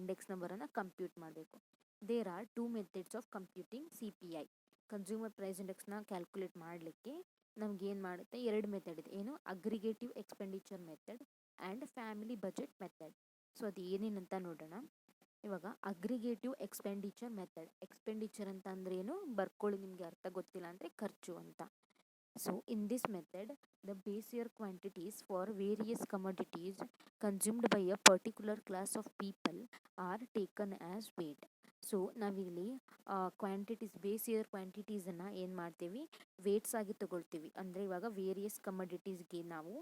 Index ನಂಬರನ್ನು compute ಮಾಡಬೇಕು. There are 2 methods of computing CPI. Consumer price ಇಂಡೆಕ್ಸ್ನ calculate ಮಾಡಲಿಕ್ಕೆ ನಮಗೇನು ಮಾಡುತ್ತೆ, 2 ಮೆಥಡ್ ಇದೆ. ಏನು, aggregative expenditure method and family budget method. So ಅದು ಏನೇನಂತ ನೋಡೋಣ. ಇವಾಗ ಅಗ್ರಿಗೇಟಿವ್ ಎಕ್ಸ್ಪೆಂಡಿಚರ್ ಮೆಥಡ್. ಎಕ್ಸ್ಪೆಂಡಿಚರ್ ಅಂತ ಅಂದ್ರೆ ಏನು ಬರ್ಕೊಳ್ಳಿ, ನಿಮಗೆ ಅರ್ಥ ಗೊತ್ತಿಲ್ಲ ಅಂದರೆ ಖರ್ಚು ಅಂತ. So in this method the base year quantities for various commodities consumed by a particular class of people are taken as weight. So ನಾವಿಲ್ಲಿ ಕ್ವಾಂಟಿಟೀಸ್, ಬೇಸ್ ಇಯರ್ ಕ್ವಾಂಟಿಟೀಸನ್ನು ಏನು ಮಾಡ್ತೀವಿ, ವೇಟ್ಸ್ ಆಗಿ ತಗೊಳ್ತೀವಿ. ಅಂದರೆ ಇವಾಗ ವೇರಿಯಸ್ ಕಮೋಡಿಟೀಸ್ಗೆ ನಾವು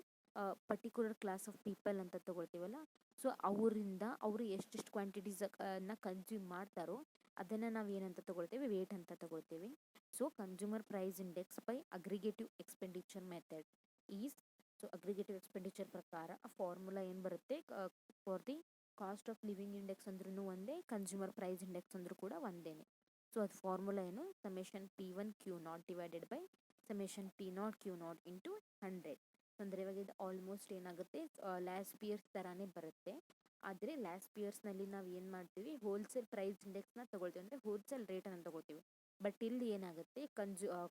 ಪರ್ಟಿಕ್ಯುಲರ್ ಕ್ಲಾಸ್ ಆಫ್ ಪೀಪಲ್ ಅಂತ ತಗೊಳ್ತೀವಲ್ಲ, so ಅವರಿಂದ ಅವರು ಎಷ್ಟೆಷ್ಟು ಕ್ವಾಂಟಿಟೀಸನ್ನು ಕನ್ಸ್ಯೂಮ್ ಮಾಡ್ತಾರೋ ಅದನ್ನು ನಾವು ಏನಂತ ತಗೊಳ್ತೀವಿ, ವೇಟ್ ಅಂತ ತಗೊಳ್ತೀವಿ. So consumer price index by aggregative expenditure method is, so aggregative expenditure ಪ್ರಕಾರ ಆ ಫಾರ್ಮುಲಾ ಏನು ಬರುತ್ತೆ, for the cost of living index ಅಂದ್ರೂ ಒಂದೇ, ಕನ್ಸ್ಯೂಮರ್ ಪ್ರೈಸ್ ಇಂಡೆಕ್ಸ್ ಅಂದ್ರೂ ಕೂಡ ಒಂದೇನೆ. ಸೊ ಅದು ಫಾರ್ಮುಲಾ ಏನು, summation P1Q0 divided by summation P0 Q0 into 100. ಅಂದರೆ ಇವಾಗ ಇದು ಆಲ್ಮೋಸ್ಟ್ ಏನಾಗುತ್ತೆ, ಲಾಸ್ಟ್ ಇಯರ್ಸ್ ಥರನೇ ಬರುತ್ತೆ. ಆದರೆ ಲಾಸ್ಟ್ ಇಯರ್ಸ್ನಲ್ಲಿ ನಾವು ಏನು ಮಾಡ್ತೀವಿ, ಹೋಲ್ಸೇಲ್ ಪ್ರೈಸ್ ಇಂಡೆಕ್ಸ್ನ ತಗೊಳ್ತೀವಿ, ಅಂದರೆ ಹೋಲ್ಸೇಲ್ ರೇಟನ್ನು ತಗೊಳ್ತೀವಿ. ಬಟ್ ಇಲ್ಲಿ ಏನಾಗುತ್ತೆ,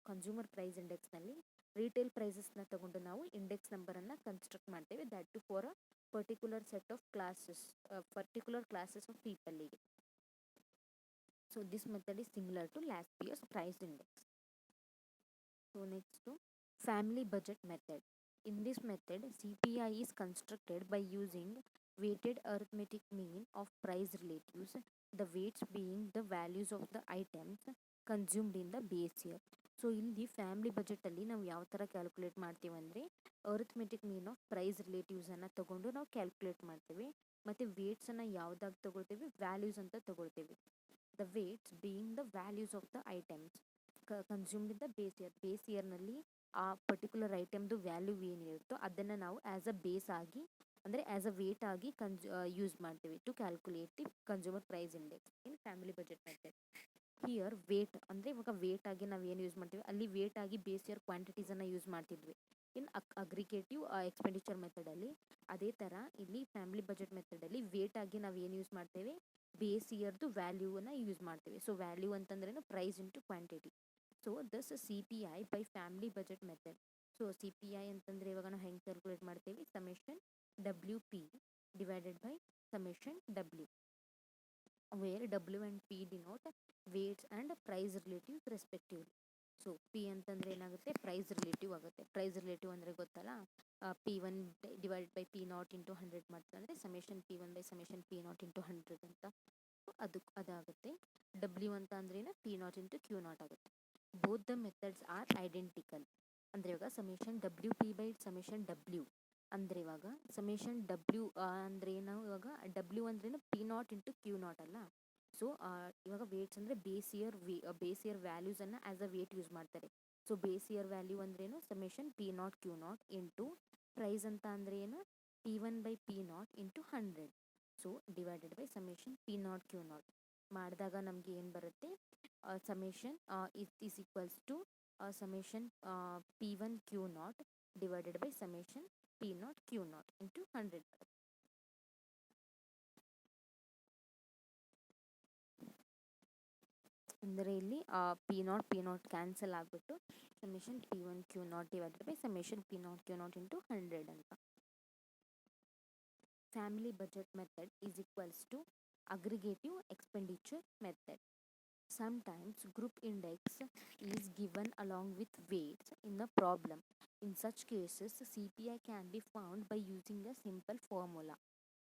ಕನ್ಸ್ಯೂಮರ್ ಪ್ರೈಸ್ ಇಂಡೆಕ್ಸ್ನಲ್ಲಿ ರಿಟೇಲ್ ಪ್ರೈಸಸ್ನ ತಗೊಂಡು ನಾವು ಇಂಡೆಕ್ಸ್ ನಂಬರನ್ನು ಕನ್ಸ್ಟ್ರಕ್ಟ್ ಮಾಡ್ತೇವೆ, that to for a particular set of classes, particular classes of ಪೀಪಲ್ಗೆ. So this method is similar to last year's price index. So next, family budget method. In this method, CPI is constructed by using weighted arithmetic mean of price relatives, the weights being the values of the items consumed in the base year. So ಇಲ್ಲಿ family ಬಜೆಟಲ್ಲಿ ನಾವು ಯಾವ ಥರ calculate ಮಾಡ್ತೀವಿ ಅಂದರೆ, arithmetic mean of price ರಿಲೇಟಿವ್ಸನ್ನು ತಗೊಂಡು ನಾವು calculate ಮಾಡ್ತೀವಿ. ಮತ್ತು ವೇಟ್ಸನ್ನು ಯಾವುದಾಗಿ ತಗೊಳ್ತೀವಿ, ವ್ಯಾಲ್ಯೂಸ್ ಅಂತ ತಗೊಳ್ತೀವಿ. The weights being the values of the items consumed in the base year. Base ಇಯರ್ನಲ್ಲಿ ಆ ಪರ್ಟಿಕ್ಯುಲರ್ ಐಟಮ್ದು ವ್ಯಾಲ್ಯೂ ಏನಿರುತ್ತೋ ಅದನ್ನು ನಾವು ಆ್ಯಸ್ ಅ ಬೇಸ್ ಆಗಿ, ಅಂದರೆ ಆ್ಯಸ್ ಅ ವೇಟ್ ಆಗಿ ಯೂಸ್ ಮಾಡ್ತೀವಿ to calculate the consumer price index in family budget method. Here weight ಅಂದರೆ ಇವಾಗ ವೇಟ್ ಆಗಿ ನಾವು ಏನು ಯೂಸ್ ಮಾಡ್ತೀವಿ, ಅಲ್ಲಿ ವೇಟ್ ಆಗಿ ಬೇಸ್ ಇಯರ್ ಕ್ವಾಂಟಿಟೀಸನ್ನು ಯೂಸ್ ಮಾಡ್ತಿದ್ವಿ ಇನ್ ಅಗ್ರಿಗೇಟಿವ್ ಎಕ್ಸ್ಪೆಂಡಿಚರ್ ಮೆಥಡಲ್ಲಿ. ಅದೇ ಥರ ಇಲ್ಲಿ ಫ್ಯಾಮಿಲಿ ಬಜೆಟ್ ಮೆಥಡಲ್ಲಿ ವೇಟ್ ಆಗಿ ನಾವು ಏನು ಯೂಸ್ ಮಾಡ್ತೇವೆ, ಬೇಸ್ ಇಯರ್ದು ವ್ಯಾಲ್ಯೂವನ್ನು ಯೂಸ್ ಮಾಡ್ತೀವಿ. ಸೊ ವ್ಯಾಲ್ಯೂ ಅಂತಂದ್ರೇನು, price into quantity. So thus CPI by family budget method. So CPI ಅಂತಂದರೆ ಇವಾಗ ನಾವು ಹೆಂಗೆ ಕ್ಯಾಲ್ಕುಲೇಟ್ ಮಾಡ್ತೀವಿ, summation WP divided by summation W, where W and P denote weights and price relatives respectively. So P ಅಂತಂದರೆ ಏನಾಗುತ್ತೆ, price relative ಆಗುತ್ತೆ. Price relative ಅಂದರೆ ಗೊತ್ತಲ್ಲ, P1 divided by P0 into 100 ಮಾಡ್ತಾರೆ, ಅಂದರೆ summation P1 by summation P0 into 100 ಅಂತ. ಅದಾಗುತ್ತೆ. W ಅಂತ ಅಂದ್ರೇನು, P0 ಇಂಟು Q0 ಆಗುತ್ತೆ. Both the methods are identical. ಅಂದರೆ ಇವಾಗ summation WP by summation W ಅಂದರೆ ಇವಾಗ ಸಮೇಷನ್ W ಅಂದರೆ ನಾವು ಇವಾಗ W ಅಂದ್ರೇನು, P0 ಇಂಟು Q0 ಅಲ್ಲ. ಸೊ ಇವಾಗ ವೇಟ್ಸ್ ಅಂದರೆ ಬೇಸ್ ಇಯರ್ ವ್ಯಾಲ್ಯೂಸನ್ನು ಆ್ಯಸ್ ಅ ವೇಟ್ ಯೂಸ್ ಮಾಡ್ತಾರೆ. ಸೊ ಬೇಸ್ ಇಯರ್ ವ್ಯಾಲ್ಯೂ ಅಂದ್ರೇನು, summation P0 Q0 into price ಅಂತ ಅಂದರೆ ಏನು, P1 by P0 into 100. So divided by summation P0 Q0 ಮಾಡಿದಾಗ ನಮಗೆ ಏನು ಬರುತ್ತೆ, summation is equals to summation P1 Q0 divided by summation P0 Q0 into 100 ಬರುತ್ತೆ. ಅಂದರೆ ಇಲ್ಲಿ P0 ಕ್ಯಾನ್ಸಲ್ ಆಗಿಬಿಟ್ಟು summation P1 Q0 divided by summation P0 Q0 into 100 ಅಂತ. Family budget method is equals to aggregative expenditure method. Sometimes group index is given along with weights in the problem. In such cases, CPI can be found by using a simple formula.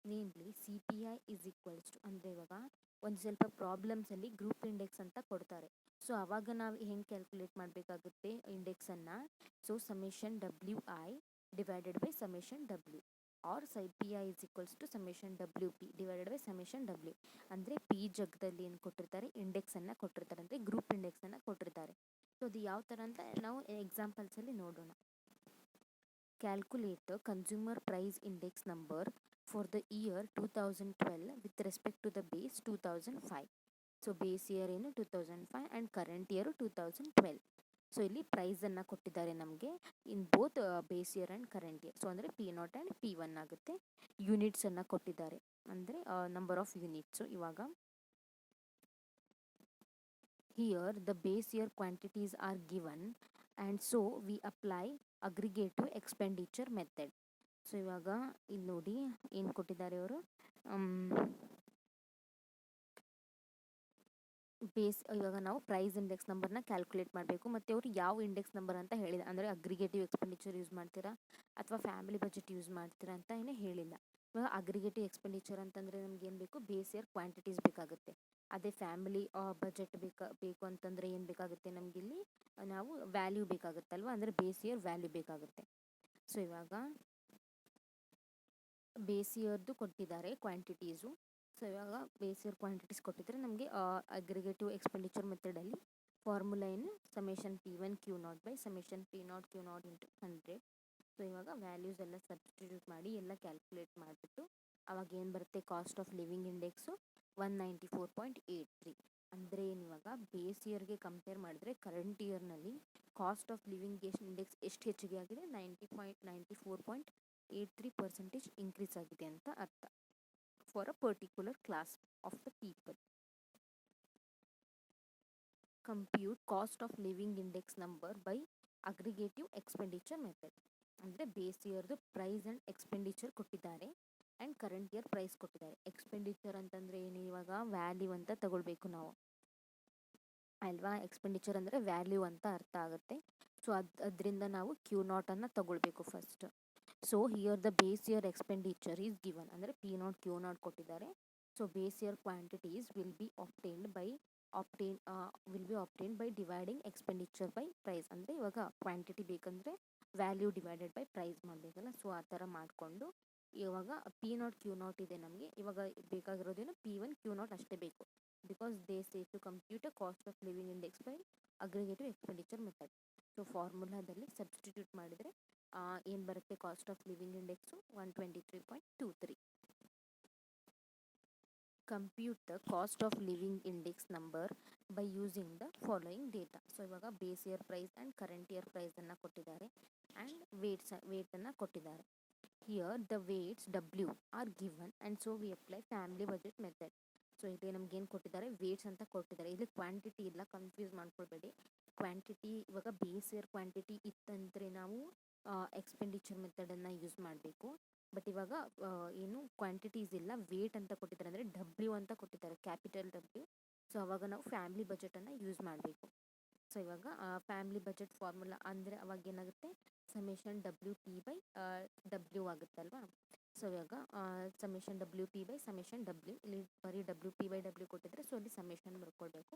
Namely, CPI is equals to, ಅಂದರೆ ಇವಾಗ ಒಂದು ಸ್ವಲ್ಪ ಪ್ರಾಬ್ಲಮ್ಸಲ್ಲಿ group index ಅಂತ ಕೊಡ್ತಾರೆ. So ಆವಾಗ ನಾವು ಹೆಂಗೆ calculate ಮಾಡಬೇಕಾಗುತ್ತೆ ಇಂಡೆಕ್ಸನ್ನು, so summation WI divided by summation W, or CPI is equals to summation WP divided by summation W. ಅಂದರೆ ಪಿ ಜಗದಲ್ಲಿ ಏನು ಕೊಟ್ಟಿರ್ತಾರೆ, ಇಂಡೆಕ್ಸನ್ನು ಕೊಟ್ಟಿರ್ತಾರೆ, ಅಂದರೆ ಗ್ರೂಪ್ ಇಂಡೆಕ್ಸನ್ನು ಕೊಟ್ಟಿರ್ತಾರೆ. ಸೊ ಅದು ಯಾವ ಥರ ಅಂತ ನಾವು ಎಕ್ಸಾಂಪಲ್ಸಲ್ಲಿ ನೋಡೋಣ. Calculate the consumer price index number for the year 2012 with respect to the base 2005. So base year ಏನು 2005 ಆ್ಯಂಡ್ ಕರೆಂಟ್ ಇಯರು 2012. ಸೊ ಇಲ್ಲಿ ಪ್ರೈಸನ್ನು ಕೊಟ್ಟಿದ್ದಾರೆ ನಮಗೆ in both base year and current year. So ಅಂದರೆ P0 ಆ್ಯಂಡ್ P1 ಆಗುತ್ತೆ. ಯೂನಿಟ್ಸನ್ನು ಕೊಟ್ಟಿದ್ದಾರೆ, ಅಂದರೆ number of units. ಇವಾಗ here the base year quantities are given and so we apply aggregative expenditure method. So ಇವಾಗ ಇಲ್ಲಿ ನೋಡಿ ಏನು ಕೊಟ್ಟಿದ್ದಾರೆ ಅವರು, ಇವಾಗ ನಾವು ಪ್ರೈಸ್ ಇಂಡೆಕ್ಸ್ ನಂಬರ್ನ ಕ್ಯಾಲ್ಕುಲೇಟ್ ಮಾಡಬೇಕು. ಮತ್ತು ಅವರು ಯಾವ ಇಂಡೆಕ್ಸ್ ನಂಬರ್ ಅಂತ ಹೇಳಿಲ್ಲ, ಅಂದರೆ ಅಗ್ರಿಗೇಟಿವ್ ಎಕ್ಸ್ಪೆಂಡಿಚರ್ ಯೂಸ್ ಮಾಡ್ತೀರಾ ಅಥವಾ ಫ್ಯಾಮಿಲಿ ಬಜೆಟ್ ಯೂಸ್ ಮಾಡ್ತೀರಾ ಅಂತ ಏನೇ ಹೇಳಿಲ್ಲ. ಇವಾಗ ಅಗ್ರಿಗೇಟಿವ್ ಎಕ್ಸ್ಪೆಂಡಿಚರ್ ಅಂತಂದರೆ ನಮ್ಗೆ ಏನು ಬೇಕು, ಬೇಸ್ ಇಯರ್ ಕ್ವಾಂಟಿಟೀಸ್ ಬೇಕಾಗುತ್ತೆ. ಅದೇ ಫ್ಯಾಮಿಲಿ ಬಜೆಟ್ ಬೇಕು ಅಂತಂದರೆ ಏನು ಬೇಕಾಗುತ್ತೆ, ನಮಗಿಲ್ಲಿ ನಾವು ವ್ಯಾಲ್ಯೂ ಬೇಕಾಗುತ್ತಲ್ವ, ಅಂದರೆ ಬೇಸ್ ಇಯರ್ ವ್ಯಾಲ್ಯೂ ಬೇಕಾಗುತ್ತೆ. ಸೊ ಇವಾಗ ಬೇಸ್ ಇಯರ್ದು ಕೊಟ್ಟಿದ್ದಾರೆ ಕ್ವಾಂಟಿಟೀಸು. ಸೊ ಇವಾಗ ಬೇಸ್ ಇಯರ್ ಕ್ವಾಂಟಿಟೀಸ್ ಕೊಟ್ಟಿದ್ದಾರೆ ನಮಗೆ. ಅಗ್ರಿಗೇಟಿವ್ ಎಕ್ಸ್ಪೆಂಡಿಚರ್ ಮೆಥಡಲ್ಲಿ ಫಾರ್ಮುಲಾ ಏನು, summation P1 Q0 by summation P0 Q0 into 100. So ಇವಾಗ ವ್ಯಾಲ್ಯೂಸ್ ಎಲ್ಲ ಸಬ್ಸ್ಟಿಟ್ಯೂಟ್ ಮಾಡಿ ಎಲ್ಲ ಕ್ಯಾಲ್ಕುಲೇಟ್ ಮಾಡಿಬಿಟ್ಟು ಅವಾಗ ಏನು ಬರುತ್ತೆ, ಕಾಸ್ಟ್ ಆಫ್ ಲಿವಿಂಗ್ ಇಂಡೆಕ್ಸು 194.83. ಅಂದರೆ ಏನಿವಾಗ ಬೇಸ್ ಇಯರ್ಗೆ ಕಂಪೇರ್ ಮಾಡಿದ್ರೆ ಕರೆಂಟ್ ಇಯರ್ನಲ್ಲಿ ಕಾಸ್ಟ್ ಆಫ್ ಲಿವಿಂಗ್ ಇಂಡೆಕ್ಸ್ ಎಷ್ಟು ಹೆಚ್ಚಿಗೆ ಆಗಿದೆ, 94.83% ಇನ್ಕ್ರೀಸ್ ಆಗಿದೆ ಅಂತ ಅರ್ಥ for a particular class of the people. Compute cost of living index number by aggregative expenditure method. ಅಂದರೆ ಬೇಸ್ ಇಯರ್ದು ಪ್ರೈಸ್ ಆ್ಯಂಡ್ ಎಕ್ಸ್ಪೆಂಡಿಚರ್ ಕೊಟ್ಟಿದ್ದಾರೆ ಆ್ಯಂಡ್ ಕರೆಂಟ್ ಇಯರ್ ಪ್ರೈಸ್ ಕೊಟ್ಟಿದ್ದಾರೆ. ಎಕ್ಸ್ಪೆಂಡಿಚರ್ ಅಂತಂದರೆ ಏನು, ಇವಾಗ ವ್ಯಾಲ್ಯೂ ಅಂತ ತಗೊಳ್ಬೇಕು ನಾವು ಅಲ್ವಾ. ಎಕ್ಸ್ಪೆಂಡಿಚರ್ ಅಂದರೆ ವ್ಯಾಲ್ಯೂ ಅಂತ ಅರ್ಥ ಆಗುತ್ತೆ. ಸೊ ಅದರಿಂದ ನಾವು Q0 ಅನ್ನು ತಗೊಳ್ಬೇಕು first. So here the base year expenditure is given, ಅಂದರೆ P0 Q0 ಕೊಟ್ಟಿದ್ದಾರೆ. So base year quantities will be obtained by dividing expenditure by price. ಅಂದರೆ ಇವಾಗ ಕ್ವಾಂಟಿಟಿ ಬೇಕಂದರೆ ವ್ಯಾಲ್ಯೂ ಡಿವೈಡೆಡ್ ಬೈ ಪ್ರೈಸ್ ಮಾಡಬೇಕಲ್ಲ. ಸೊ ಆ ಥರ ಮಾಡಿಕೊಂಡು ಇವಾಗ P0 Q0 ಇದೆ ನಮಗೆ. ಇವಾಗ ಬೇಕಾಗಿರೋದೇನು P1 Q0 ಅಷ್ಟೇ ಬೇಕು, because they say to compute a cost of living index by aggregative expenditure method. So ಫಾರ್ಮುಲಾದಲ್ಲಿ ಸಬ್ಸ್ಟಿಟ್ಯೂಟ್ ಮಾಡಿದರೆ ಏನು ಬರುತ್ತೆ, cost of living index 123.23. Compute the cost of living index number by using the following data. So ಇವಾಗ base year price and current year ಪ್ರೈಸನ್ನು ಕೊಟ್ಟಿದ್ದಾರೆ and ವೇಟನ್ನು ಕೊಟ್ಟಿದ್ದಾರೆ. Here the weights W are given and so we apply family budget method. So ಇಲ್ಲಿ ನಮ್ಗೆ ಏನು ಕೊಟ್ಟಿದ್ದಾರೆ, weights ಅಂತ ಕೊಟ್ಟಿದ್ದಾರೆ. ಇಲ್ಲಿ ಕ್ವಾಂಟಿಟಿ ಇಲ್ಲ, ಕನ್ಫ್ಯೂಸ್ ಮಾಡ್ಕೊಳ್ಬೇಡಿ. ಕ್ವಾಂಟಿಟಿ ಇವಾಗ ಬೇಸ್ ಇಯರ್ ಕ್ವಾಂಟಿಟಿ ಇತ್ತಂದರೆ ನಾವು ಎಕ್ಸ್ಪೆಂಡಿಚರ್ ಮೆಥಡನ್ನು ಯೂಸ್ ಮಾಡಬೇಕು. ಬಟ್ ಇವಾಗ ಏನು ಕ್ವಾಂಟಿಟೀಸ್ ಇಲ್ಲ, ವೇಟ್ ಅಂತ ಕೊಟ್ಟಿದ್ದಾರೆ, ಅಂದರೆ W ಅಂತ ಕೊಟ್ಟಿದ್ದಾರೆ, ಕ್ಯಾಪಿಟಲ್ W. ಸೊ ಅವಾಗ ನಾವು ಫ್ಯಾಮಿಲಿ ಬಜೆಟನ್ನು ಯೂಸ್ ಮಾಡಬೇಕು. ಸೊ ಇವಾಗ ಫ್ಯಾಮಿಲಿ ಬಜೆಟ್ ಫಾರ್ಮುಲಾ ಅಂದರೆ ಅವಾಗ ಏನಾಗುತ್ತೆ, ಸಮೇಷನ್ WP ಬೈ W ಆಗುತ್ತಲ್ವಾ. ಸೊ ಇವಾಗ summation WP by summation W, ಇಲ್ಲಿ ಬರೀ WP ಬೈ W ಕೊಟ್ಟಿದ್ದಾರೆ. ಸೊ ಅಲ್ಲಿ ಸಮೇಷನ್ ಬರ್ಕೊಳ್ಬೇಕು.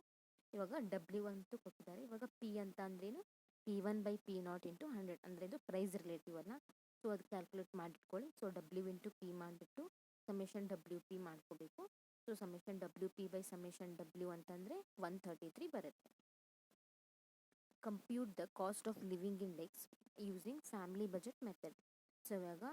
ಇವಾಗ W ಅಂತೂ ಕೊಟ್ಟಿದ್ದಾರೆ. ಇವಾಗ P ಅಂತ ಅಂದ್ರೇನು, P1 ಬೈ P0 ಇಂಟು 100, ಅಂದರೆ ಇದು ಪ್ರೈಸ್ ರಿಲೇಟಿವ್ ಅಲ್ಲ. ಸೊ ಅದು ಕ್ಯಾಲ್ಕುಲೇಟ್ ಮಾಡಿಟ್ಕೊಳ್ಳಿ. ಸೊ W ಇಂಟು P ಮಾಡಿಬಿಟ್ಟು ಸಮೇಷನ್ WP ಮಾಡ್ಕೋಬೇಕು. So summation WP by summation W ಅಂತಂದರೆ 133 ಬರುತ್ತೆ. Compute the cost of living index using family budget method. So ಇವಾಗ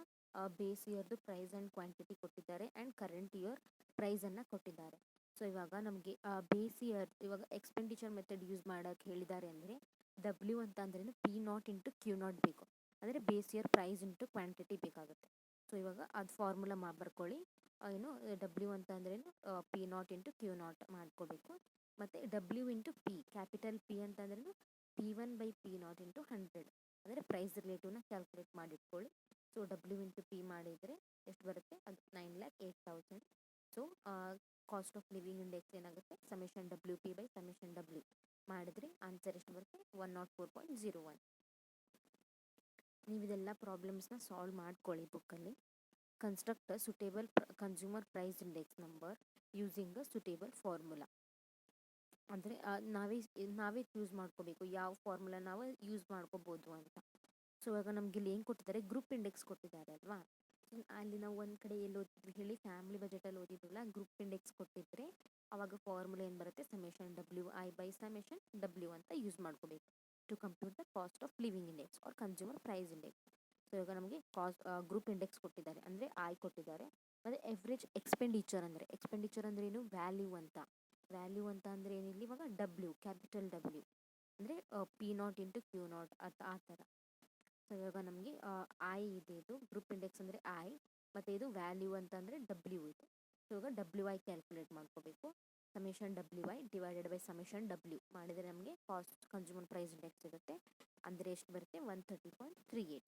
ಬೇಸ್ ಇಯರ್ದು ಪ್ರೈಸ್ ಆ್ಯಂಡ್ ಕ್ವಾಂಟಿಟಿ ಕೊಟ್ಟಿದ್ದಾರೆ ಆ್ಯಂಡ್ ಕರೆಂಟ್ ಇಯರ್ ಪ್ರೈಸನ್ನು ಕೊಟ್ಟಿದ್ದಾರೆ. ಸೊ ಇವಾಗ ನಮಗೆ ಬೇಸ್ ಇಯರ್ ಇವಾಗ ಎಕ್ಸ್ಪೆಂಡಿಚರ್ ಮೆಥಡ್ ಯೂಸ್ ಮಾಡೋಕ್ಕೆ ಹೇಳಿದ್ದಾರೆ. ಅಂದರೆ W ಅಂತ ಅಂದ್ರೇನು, P0 ಇಂಟು Q0 ಬೇಕು, ಅಂದರೆ base year price into quantity ಬೇಕಾಗುತ್ತೆ. ಸೊ ಇವಾಗ ಅದು ಫಾರ್ಮುಲಾ ಬರ್ಕೊಳ್ಳಿ. ಏನು W ಅಂತ ಅಂದ್ರೇನು, P0 ಇಂಟು Q0 ಮಾಡ್ಕೋಬೇಕು. ಮತ್ತು W into P, capital P ಅಂತ ಅಂದ್ರೇನು P1 ಬೈ P0 ಇಂಟು 100, ಅಂದರೆ ಪ್ರೈಸ್ ರಿಲೇಟಿವ್ನ ಕ್ಯಾಲ್ಕುಲೇಟ್ ಮಾಡಿಟ್ಕೊಳ್ಳಿ. ಸೊ W ಇಂಟು P ಮಾಡಿದರೆ ಎಷ್ಟು ಬರುತ್ತೆ, ಅದು 9,08,000. So cost of living index ಏನಾಗುತ್ತೆ, summation WP by summation W ಮಾಡಿದರೆ ಆನ್ಸರ್ ಎಷ್ಟು ಬರುತ್ತೆ, 104.01. ನೀವು ಇದೆಲ್ಲ ಪ್ರಾಬ್ಲಮ್ಸ್ನ ಸಾಲ್ವ್ ಮಾಡ್ಕೊಳ್ಳಿ ಬುಕ್ಕಲ್ಲಿ. Construct a suitable consumer price index number using a suitable formula. ಅಂದರೆ ನಾವೇ ಯೂಸ್ ಮಾಡ್ಕೋಬೇಕು, ಯಾವ ಫಾರ್ಮುಲಾ ನಾವು ಯೂಸ್ ಮಾಡ್ಕೋಬೋದು ಅಂತ. ಸೊ ಇವಾಗ ನಮ್ಗೆ ಇಲ್ಲಿ ಏನು ಕೊಟ್ಟಿದ್ದಾರೆ, ಗ್ರೂಪ್ ಇಂಡೆಕ್ಸ್ ಕೊಟ್ಟಿದ್ದಾರೆ ಅಲ್ವಾ. ಅಲ್ಲಿ ನಾವು ಒಂದು ಕಡೆ ಎಲ್ಲಿ ಓದಿದ್ವಿ ಹೇಳಿ, ಫ್ಯಾಮಿಲಿ ಬಜೆಟಲ್ಲಿ ಓದಿದ್ವಲ್ಲ, ಗ್ರೂಪ್ ಇಂಡೆಕ್ಸ್ ಕೊಟ್ಟಿದ್ರೆ ಆವಾಗ ಫಾರ್ಮುಲಾ ಏನು ಬರುತ್ತೆ, summation WI by summation W ಅಂತ ಯೂಸ್ ಮಾಡ್ಕೋಬೇಕು to compute the cost of living index or consumer price index. So ಇವಾಗ ನಮಗೆ ಗ್ರೂಪ್ ಇಂಡೆಕ್ಸ್ ಕೊಟ್ಟಿದ್ದಾರೆ, ಅಂದರೆ I ಕೊಟ್ಟಿದ್ದಾರೆ. ಮತ್ತು ಎವ್ರೇಜ್ ಎಕ್ಸ್ಪೆಂಡಿಚರ್ ಅಂದರೆ ಏನು, ವ್ಯಾಲ್ಯೂ ಅಂತ ಅಂದರೆ ಏನಿಲ್ಲ, ಇವಾಗ W, ಕ್ಯಾಪಿಟಲ್ W. ಅಂದರೆ P not into Q not ಆ ಥರ. ಸೊ ಇವಾಗ ನಮಗೆ ಐ ಇದೆ, ಇದು ಗ್ರೂಪ್ ಇಂಡೆಕ್ಸ್ ಅಂದರೆ ಐ, ಮತ್ತು ಇದು ವ್ಯಾಲ್ಯೂ ಅಂತಂದರೆ ಡಬ್ಲ್ಯೂ ಇದು. ಸೊ ಇವಾಗ ಡಬ್ಲ್ಯೂ ಐ ಕ್ಯಾಲ್ಕುಲೇಟ್ ಮಾಡ್ಕೋಬೇಕು. Summation W I divided by summation W ಮಾಡಿದರೆ ನಮಗೆ ಕಾಸ್ಟ್ ಕನ್ಸ್ಯೂಮರ್ ಪ್ರೈಸ್ ಇಂಡೆಕ್ಸ್ ಸಿಗುತ್ತೆ. ಅಂದರೆ ಎಷ್ಟು ಬರುತ್ತೆ? 130.38.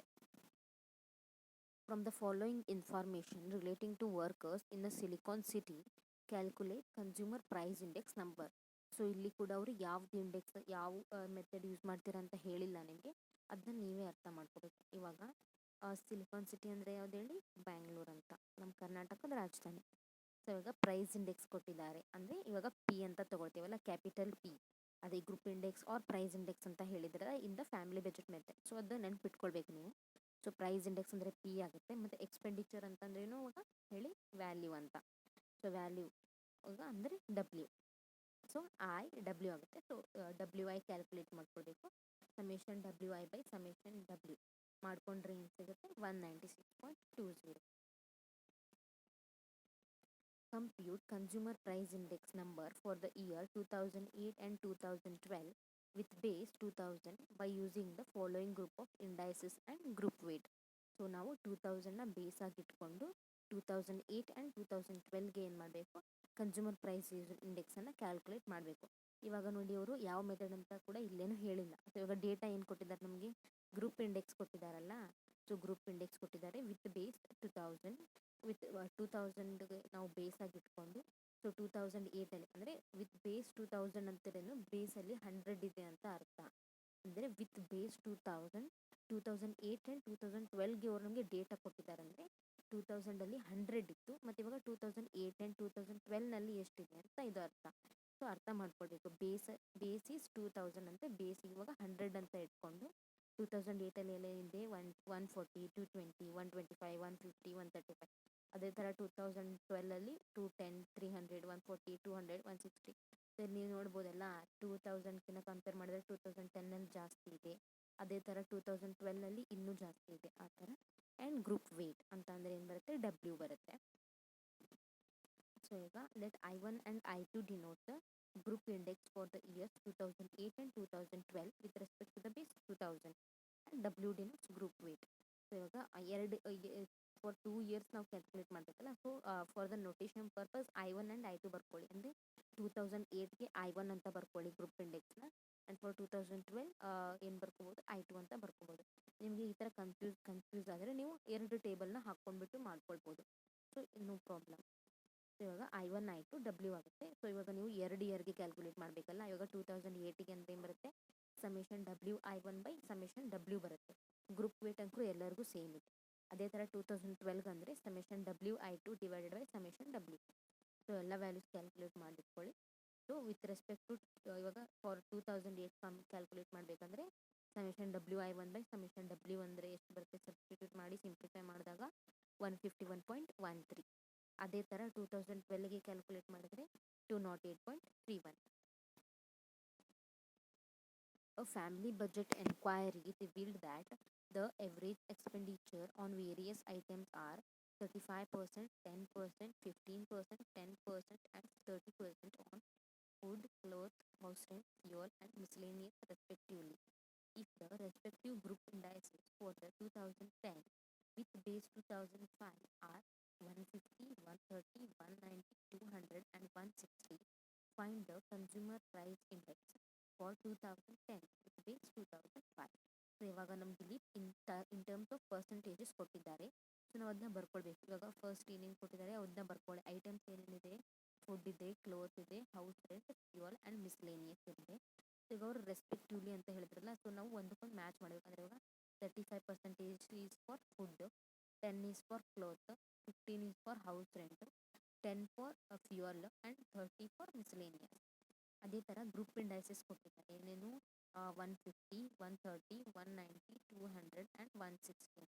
From the following information relating to workers in the Silicon City, calculate consumer price index number. So ಇಲ್ಲಿ ಕೂಡ ಅವರು ಯಾವ್ದು ಇಂಡೆಕ್ಸ್, ಯಾವ ಮೆಥಡ್ ಯೂಸ್ ಮಾಡ್ತೀರಾ ಅಂತ ಹೇಳಿಲ್ಲ ನಿಮಗೆ, ಅದನ್ನ ನೀವೇ ಅರ್ಥ ಮಾಡ್ಕೋಬೇಕು. ಇವಾಗ ಸಿಲಿಕಾನ್ ಸಿಟಿ ಅಂದರೆ ಯಾವ್ದು ಹೇಳಿ? ಬ್ಯಾಂಗ್ಳೂರ್ ಅಂತ, ನಮ್ಮ ಕರ್ನಾಟಕದ ರಾಜಧಾನಿ. ಸೊ ಇವಾಗ ಪ್ರೈಸ್ ಇಂಡೆಕ್ಸ್ ಕೊಟ್ಟಿದ್ದಾರೆ ಅಂದರೆ ಇವಾಗ ಪಿ ಅಂತ ತಗೊಳ್ತೀವಲ್ಲ, ಕ್ಯಾಪಿಟಲ್ ಪಿ, ಅದೇ group index or price index ಅಂತ ಹೇಳಿದ್ರೆ in the family budget method. So ಅದು ನೆನ್ಪಿಟ್ಕೊಳ್ಬೇಕು ನೀವು. ಸೊ ಪ್ರೈಸ್ ಇಂಡೆಕ್ಸ್ ಅಂದರೆ ಪಿ ಆಗುತ್ತೆ, ಮತ್ತು ಎಕ್ಸ್ಪೆಂಡಿಚರ್ ಅಂತಂದ್ರೇನು ಇವಾಗ ಹೇಳಿ? ವ್ಯಾಲ್ಯೂ ಅಂತ. ಸೊ ವ್ಯಾಲ್ಯೂ ಇವಾಗ ಅಂದರೆ ಡಬ್ಲ್ಯೂ. ಸೊ ಐ ಡಬ್ಲ್ಯೂ ಆಗುತ್ತೆ. ಸೊ ಡಬ್ಲ್ಯೂ ಐ ಕ್ಯಾಲ್ಕುಲೇಟ್ ಮಾಡ್ಕೊಳ್ಬೇಕು. Summation W I by summation W ಮಾಡ್ಕೊಂಡ್ರೆ ಏನು ಸಿಗುತ್ತೆ? 196.20. Compute consumer price index number for the year 2008 and 2012 with base 2000 by using the following group of indices and group weight. So ನಾವು 2000ನ base ಆಗಿಟ್ಕೊಂಡು 2008 and 2012ಗೆ ಏನು ಮಾಡಬೇಕು? Consumer price ಇಂಡೆಕ್ಸನ್ನು calculate ಮಾಡಬೇಕು. ಇವಾಗ ನೋಡಿ, ಅವರು ಯಾವ ಮೆಥಡ್ ಅಂತ ಕೂಡ ಇಲ್ಲೇನು ಹೇಳಿಲ್ಲ. ಸೊ ಇವಾಗ ಡೇಟಾ ಏನು ಕೊಟ್ಟಿದ್ದಾರೆ ನಮಗೆ? ಗ್ರೂಪ್ ಇಂಡೆಕ್ಸ್ ಕೊಟ್ಟಿದ್ದಾರಲ್ಲ. ಸೊ ಗ್ರೂಪ್ ಇಂಡೆಕ್ಸ್ ಕೊಟ್ಟಿದ್ದಾರೆ ವಿತ್ ಬೇಸ್ 2000, ವಿತ್ 2000ಗೆ ನಾವು ಬೇಸ್ ಆಗಿಟ್ಕೊಂಡು. ಸೊ 2008ಅಲ್ಲಿ ಅಂದರೆ ವಿತ್ ಬೇಸ್ 2000 ಅಂತಿರೇನು? ಬೇಸಲ್ಲಿ 100 ಇದೆ ಅಂತ ಅರ್ಥ. ಅಂದರೆ ವಿತ್ ಬೇಸ್ 2000, 2008 ಆ್ಯಂಡ್ 2012ಗೆ ಅವ್ರು ನಮಗೆ ಡೇಟಾ ಕೊಟ್ಟಿದ್ದಾರೆ. ಅಂದರೆ 2000ಅಲ್ಲಿ 100 ಇತ್ತು, ಮತ್ತು ಇವಾಗ 2008 ಆ್ಯಂಡ್ 2012ನಲ್ಲಿ ಎಷ್ಟಿದೆ ಅಂತ ಇದು ಅರ್ಥ. ಸೊ ಅರ್ಥ ಮಾಡ್ಕೊಳ್ಬೇಕು. ಬೇಸ್ ಈಸ್ 2000 ಅಂತ, ಬೇಸ್ ಇವಾಗ 100 ಅಂತ ಇಟ್ಕೊಂಡು 2008ಅಲ್ಲಿ ಎಲ್ಲ ಇದೆ 140, 220, 125, 150, 135. ಅದೇ ಥರ 2012ಅಲ್ಲಿ 210, 300, 140, 200, 160. ಸರ್ ನೀವು ನೋಡ್ಬೋದಲ್ಲ, 2000ಕಿಂತ ಕಂಪೇರ್ ಮಾಡಿದ್ರೆ 2010ನಲ್ಲಿ ಜಾಸ್ತಿ ಇದೆ. ಅದೇ ಥರ 2012ನಲ್ಲಿ ಇನ್ನೂ ಜಾಸ್ತಿ ಇದೆ, ಆ ಥರ. ಆ್ಯಂಡ್ ಗ್ರೂಪ್ ವೇಟ್ ಅಂತ ಅಂದರೆ ಏನು ಬರುತ್ತೆ? ಡಬ್ಲ್ಯೂ ಬರುತ್ತೆ. ಸೊ ಈಗ let I1 and I2 denote the group index for the years 2008 and 2012 with respect to the base 2000. And W denotes group weight. So ಇವಾಗ ಫಾರ್ 2 ಇಯರ್ಸ್ ನಾವು ಕ್ಯಾಲ್ಕುಲೇಟ್ ಮಾಡಬೇಕಲ್ಲ. So for the notation purpose I1 and I2 ಬರ್ಕೊಳ್ಳಿ. ಅಂದರೆ 2008ಗೆ I1 ಅಂತ ಬರ್ಕೊಳ್ಳಿ group ಇಂಡೆಕ್ಸ್ನ. And for 2012 ಏನು ಬರ್ಕೋಬೋದು? I2 ಅಂತ ಬರ್ಕೋಬೋದು. ನಿಮಗೆ ಈ ಥರ ಕನ್ಫ್ಯೂಸ್ ಆದರೆ ನೀವು 2 ಟೇಬಲ್ನ ಹಾಕ್ಕೊಂಡ್ಬಿಟ್ಟು ಮಾಡ್ಕೊಳ್ಬೋದು. So no problem. ಸೊ ಇವಾಗ I1 I2 ಡಬ್ಲ್ಯೂ ಆಗುತ್ತೆ. ಸೊ ಇವಾಗ ನೀವು 2 ಇಯರ್ಗೆ ಕ್ಯಾಲ್ಕುಲೇಟ್ ಮಾಡಬೇಕಲ್ಲ. ಇವಾಗ 2008ಗೆ ಅಂದರೆ ಏನು ಬರುತ್ತೆ? Summation WI1 by summation W ಬರುತ್ತೆ. ಗ್ರೂಪ್ ವೇಟ್ ಅಂತೂ ಎಲ್ಲರಿಗೂ ಸೇಮ್ ಇದೆ. ಅದೇ ಥರ 2012 ಅಂದರೆ summation WI2 divided by summation W. So ಎಲ್ಲ ವ್ಯಾಲ್ಯೂಸ್ ಕ್ಯಾಲ್ಕುಲೇಟ್ ಮಾಡಿಟ್ಕೊಳ್ಳಿ. ಸೊ ವಿತ್ ರೆಸ್ಪೆಕ್ಟ್ ಟು ಇವಾಗ ಫಾರ್ 2008 ಕ್ಯಾಲ್ಕುಲೇಟ್ ಮಾಡಬೇಕಂದ್ರೆ summation WI1 by summation W ಅಂದರೆ ಎಷ್ಟು ಬರುತ್ತೆ? ಸಬ್ಸ್ಟಿಟ್ಯೂಟ್ ಮಾಡಿ ಸಿಂಪ್ಲಿಫೈ ಮಾಡಿದಾಗ 151.13. ಅದೇ ಥರ 2012ಗೆ ಕ್ಯಾಲ್ಕುಲೇಟ್ ಮಾಡಿದ್ರೆ 208.31. A family budget enquiry revealed that the average expenditure on various items are 35%, 10%, 15%, 10%, and 30% on food, clothes, house rent, fuel, and miscellaneous respectively. If the respective group indices for the 2010 with base 2005 are 150, 130, 190, 200, and 160, find the consumer price index for 2010 with base 2005. So ಇವಾಗ ನಮ್ಗೆ ಇಲ್ಲಿ in terms of percentages ಕೊಟ್ಟಿದ್ದಾರೆ. So ನಾವು ಅದನ್ನ ಬರ್ಕೊಳ್ಬೇಕು. ಇವಾಗ first ಏನೇನು ಕೊಟ್ಟಿದ್ದಾರೆ ಅದನ್ನ ಬರ್ಕೊಳ್ಳಿ. ಐಟಮ್ಸ್ ಏನೇನಿದೆ? ಫುಡ್ ಇದೆ, ಕ್ಲೋತ್ ಇದೆ, house rent, fuel and miscellaneous ಇದೆ. ಸೊ ಈಗ ಅವರು ರೆಸ್ಪೆಕ್ಟಿವ್ಲಿ ಅಂತ ಹೇಳಿದ್ರಲ್ಲ, ಸೊ ನಾವು ಒಂದಕ್ಕೊಂದು ಮ್ಯಾಚ್ ಮಾಡಬೇಕಂದ್ರೆ ಇವಾಗ 35% is for food, 10 is for cloth, 15 is for house rent, 10 for fuel and 30 for miscellaneous. ಅದೇ ಥರ ಗ್ರೂಪ್ ಇಂಡೈಸಸ್ ಕೊಟ್ಟಿದ್ದಾರೆ. ಏನೇನು? 150, 130, 190, 200 ಆ್ಯಂಡ್ 160 ಅಂತ.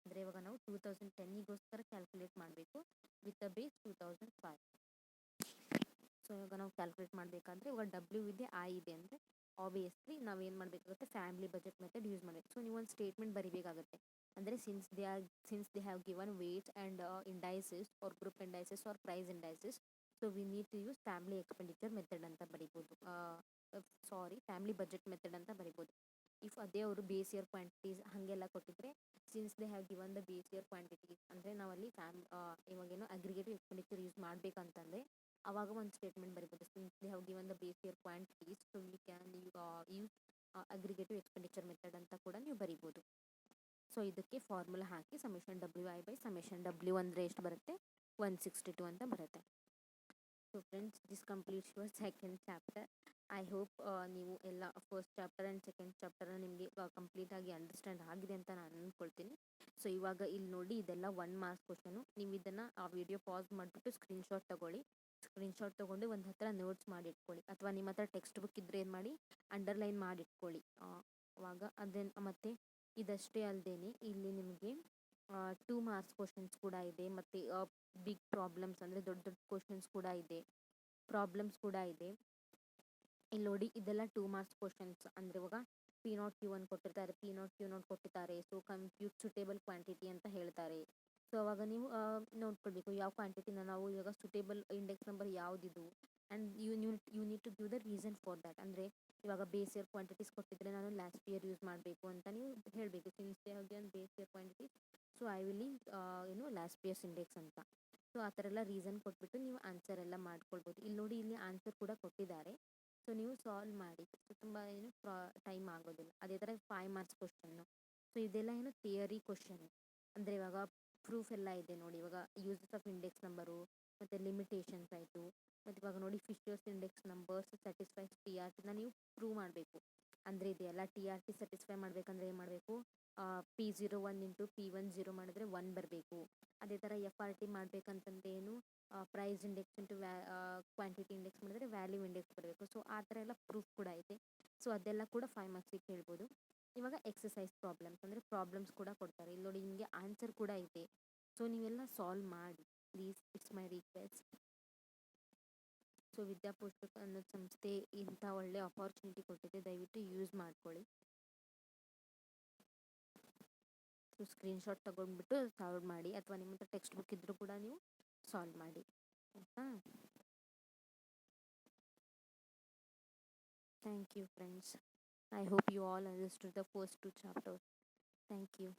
ಅಂದರೆ ಇವಾಗ ನಾವು 2010ಗೋಸ್ಕರ ಕ್ಯಾಲ್ಕುಲೇಟ್ ಮಾಡಬೇಕು ವಿತ್ ದ ಬೇಸ್ 2005. ಸೊ ಇವಾಗ ನಾವು ಕ್ಯಾಲ್ಕುಲೇಟ್ ಮಾಡಬೇಕಾದ್ರೆ ಇವಾಗ ಡಬ್ಲ್ಯೂ ಇದೆ, ಐ ಇದೆ ಅಂದರೆ ಆಬ್ವಿಯಸ್ಲಿ ನಾವೇನು ಮಾಡಬೇಕಾಗುತ್ತೆ? ಫ್ಯಾಮಿಲಿ ಬಜೆಟ್ ಮೆಥಡ್ ಯೂಸ್ ಮಾಡಬೇಕು. ಸೊ ನೀವು ಒಂದು ಸ್ಟೇಟ್ಮೆಂಟ್ ಬರೀಬೇಕಾಗುತ್ತೆ. ಅಂದರೆ since they have given weight and indices or group indices or price indices, so we need to use family expenditure method ಅಂತ ಬರೀಬೋದು. ಫ್ಯಾಮಿಲಿ ಬಜೆಟ್ ಮೆಥಡ್ ಅಂತ ಬರಿಬೋದು. ಇಫ್ ಅದೇ ಅವರು ಬೇಸ್ ಇಯರ್ ಕ್ವಾಂಟಿಟೀಸ್ ಹಾಗೆಲ್ಲ ಕೊಟ್ಟಿದ್ರೆ, since they have given the base year quantities ಅಂದರೆ ನಾವಲ್ಲಿ ಇವಾಗೇನು ಅಗ್ರಿಗೇಟಿವ್ ಎಕ್ಸ್ಪೆಂಡಿಚರ್ ಯೂಸ್ ಮಾಡಬೇಕಂತಂದರೆ ಅವಾಗ ಒಂದು ಸ್ಟೇಟ್ಮೆಂಟ್ ಬರಿಬೋದು. Since they have given the base year quantities, so we can use aggregative expenditure method ಅಂತ ಕೂಡ ನೀವು ಬರಿಬೋದು. ಸೊ ಇದಕ್ಕೆ ಫಾರ್ಮುಲಾ ಹಾಕಿ ಸಮೇಷನ್ ಅಂದರೆ ಎಷ್ಟು ಬರುತ್ತೆ, 162 ಅಂತ ಬರುತ್ತೆ. So friends, this completes your second chapter. I hope ನೀವು ಎಲ್ಲ ಫಸ್ಟ್ ಚಾಪ್ಟರ್ ಆ್ಯಂಡ್ ಸೆಕೆಂಡ್ ಚಾಪ್ಟರ್ನ ನಿಮಗೆ ಕಂಪ್ಲೀಟಾಗಿ ಅಂಡರ್ಸ್ಟ್ಯಾಂಡ್ ಆಗಿದೆ ಅಂತ ನಾನು ಅಂದ್ಕೊಳ್ತೀನಿ. ಸೊ ಇವಾಗ ಇಲ್ಲಿ ನೋಡಿ, ಇದೆಲ್ಲ 1 ಮಾರ್ಕ್ಸ್ ಕ್ವಶನು. ನೀವು ಇದನ್ನು ಆ ವಿಡಿಯೋ ಪಾಸ್ ಮಾಡಿಬಿಟ್ಟು ಸ್ಕ್ರೀನ್ಶಾಟ್ ತೊಗೊಂಡು ಒಂದು ಹತ್ರ ನೋಟ್ಸ್ ಮಾಡಿಟ್ಕೊಳ್ಳಿ, ಅಥವಾ ನಿಮ್ಮ ಹತ್ರ ಟೆಕ್ಸ್ಟ್ ಬುಕ್ ಇದ್ದರೆ ಏನು ಮಾಡಿ ಅಂಡರ್ಲೈನ್ ಮಾಡಿಟ್ಕೊಳ್ಳಿ. ಅವಾಗ ಮತ್ತು ಇದಷ್ಟೇ ಅಲ್ಲದೆ ಇಲ್ಲಿ ನಿಮಗೆ 2 ಮಾರ್ಕ್ಸ್ ಕ್ವಶನ್ಸ್ ಕೂಡ ಇದೆ, ಮತ್ತು ಬಿಗ್ ಪ್ರಾಬ್ಲಮ್ಸ್ ಅಂದರೆ ದೊಡ್ಡ ಕ್ವಶನ್ಸ್ ಕೂಡ ಇದೆ, ಪ್ರಾಬ್ಲಮ್ಸ್ ಕೂಡ ಇದೆ. ಇಲ್ಲಿ ನೋಡಿ, ಇದೆಲ್ಲ 2 ಮಾರ್ಕ್ಸ್ ಕ್ವಶನ್ಸ್ ಅಂದರೆ ಇವಾಗ P0 Q1 ಕೊಟ್ಟಿರ್ತಾರೆ, P0 Q0 ಕೊಟ್ಟಿರ್ತಾರೆ. ಸೊ ಕಂಪ್ಯೂಟ್ ಸುಟೇಬಲ್ ಕ್ವಾಂಟಿಟಿ ಅಂತ ಹೇಳ್ತಾರೆ. ಸೊ ಅವಾಗ ನೀವು ನೋಡ್ಕೊಳ್ಬೇಕು ಯಾವ ಕ್ವಾಂಟಿಟಿನ ನಾವು ಇವಾಗ ಸುಟೇಬಲ್ ಇಂಡೆಕ್ಸ್ ನಂಬರ್ ಯಾವುದಿದು, and you need to give the reason for that. ಅಂದರೆ ಇವಾಗ ಬೇಸ್ ಇಯರ್ ಕ್ವಾಂಟಿಟೀಸ್ ಕೊಟ್ಟಿದ್ರೆ ನಾನು ಲಾಸ್ಟ್ ಇಯರ್ ಯೂಸ್ ಮಾಡಬೇಕು ಅಂತ ನೀವು ಹೇಳಬೇಕು. Since they have given base year quantities, so I will last years index ಅಂತ. ಸೊ ಆ ಥರ ಎಲ್ಲ ರೀಸನ್ ಕೊಟ್ಬಿಟ್ಟು ನೀವು ಆನ್ಸರ್ ಎಲ್ಲ ಮಾಡ್ಕೊಳ್ಬೋದು. ಇಲ್ಲಿ ನೋಡಿ, ಇಲ್ಲಿ ಆನ್ಸರ್ ಕೂಡ ಕೊಟ್ಟಿದ್ದಾರೆ. ಸೊ ನೀವು ಸಾಲ್ವ್ ಮಾಡಿ. ಸೊ ತುಂಬ ಟೈಮ್ ಆಗೋದಿಲ್ಲ. ಅದೇ ಥರ 5 ಮಾರ್ಕ್ಸ್ ಕ್ವಶನ್ನು. ಸೊ ಇದೆಲ್ಲ ಥಿಯರಿ ಕ್ವಶನ್. ಅಂದರೆ ಇವಾಗ ಪ್ರೂಫ್ ಎಲ್ಲ ಇದೆ ನೋಡಿ. ಇವಾಗ ಯೂಸಸ್ ಆಫ್ ಇಂಡೆಕ್ಸ್ ನಂಬರು ಮತ್ತು ಲಿಮಿಟೇಷನ್ಸ್ ಆಯಿತು. ಮತ್ತು ಇವಾಗ ನೋಡಿ, Fisher's index numbers satisfies TRT ನೀವು ಪ್ರೂವ್ ಮಾಡಬೇಕು. ಅಂದರೆ ಇದೆಲ್ಲ TRT ಸ್ಯಾಟಿಸ್ಫೈ ಮಾಡಬೇಕಂದ್ರೆ ಏನು ಮಾಡಬೇಕು, P01 ಇಂಟು P10 ಮಾಡಿದ್ರೆ 1 ಬರಬೇಕು. ಅದೇ ಥರ FRT ಮಾಡಬೇಕಂತಂದ್ರೆ ಏನು, price index into quantity index ಮಾಡಿದ್ರೆ ವ್ಯಾಲ್ಯೂ ಇಂಡೆಕ್ಸ್ ಬರಬೇಕು. ಸೊ ಆ ಥರ ಎಲ್ಲ ಪ್ರೂಫ್ ಕೂಡ ಇದೆ. ಸೊ ಅದೆಲ್ಲ ಕೂಡ 5 ಮಾರ್ಕ್ಸಿಗೆ ಕೇಳ್ಬೋದು. ಇವಾಗ ಎಕ್ಸಸೈಸ್ ಪ್ರಾಬ್ಲಮ್ಸ್ ಅಂದರೆ ಪ್ರಾಬ್ಲಮ್ಸ್ ಕೂಡ ಕೊಡ್ತಾರೆ. ಇಲ್ಲಿ ನೋಡಿ, ನಿಮಗೆ ಆನ್ಸರ್ ಕೂಡ ಇದೆ. ಸೊ ನೀವೆಲ್ಲ ಸಾಲ್ವ್ ಮಾಡಿ please, it's my request. So Vidyaposhak ಅನ್ನೋ ಸಂಸ್ಥೆ ಇಂಥ ಒಳ್ಳೆ ಅಪಾರ್ಚುನಿಟಿ ಕೊಟ್ಟಿದೆ, ದಯವಿಟ್ಟು ಯೂಸ್ ಮಾಡ್ಕೊಳ್ಳಿ. ಸೊ ಸ್ಕ್ರೀನ್ಶಾಟ್ ತೊಗೊಂಡ್ಬಿಟ್ಟು ಸಾಲ್ವ್ ಮಾಡಿ, ಅಥವಾ ನಿಮ್ಮ ಹತ್ರ ಟೆಕ್ಸ್ಟ್ ಬುಕ್ ಇದ್ದರೂ ಕೂಡ ನೀವು ಸಾಲ್ವ್ ಮಾಡಿ, ಆಯಿತಾ? Thank you, friends. I hope you all understood the first 2 chapters. Thank you.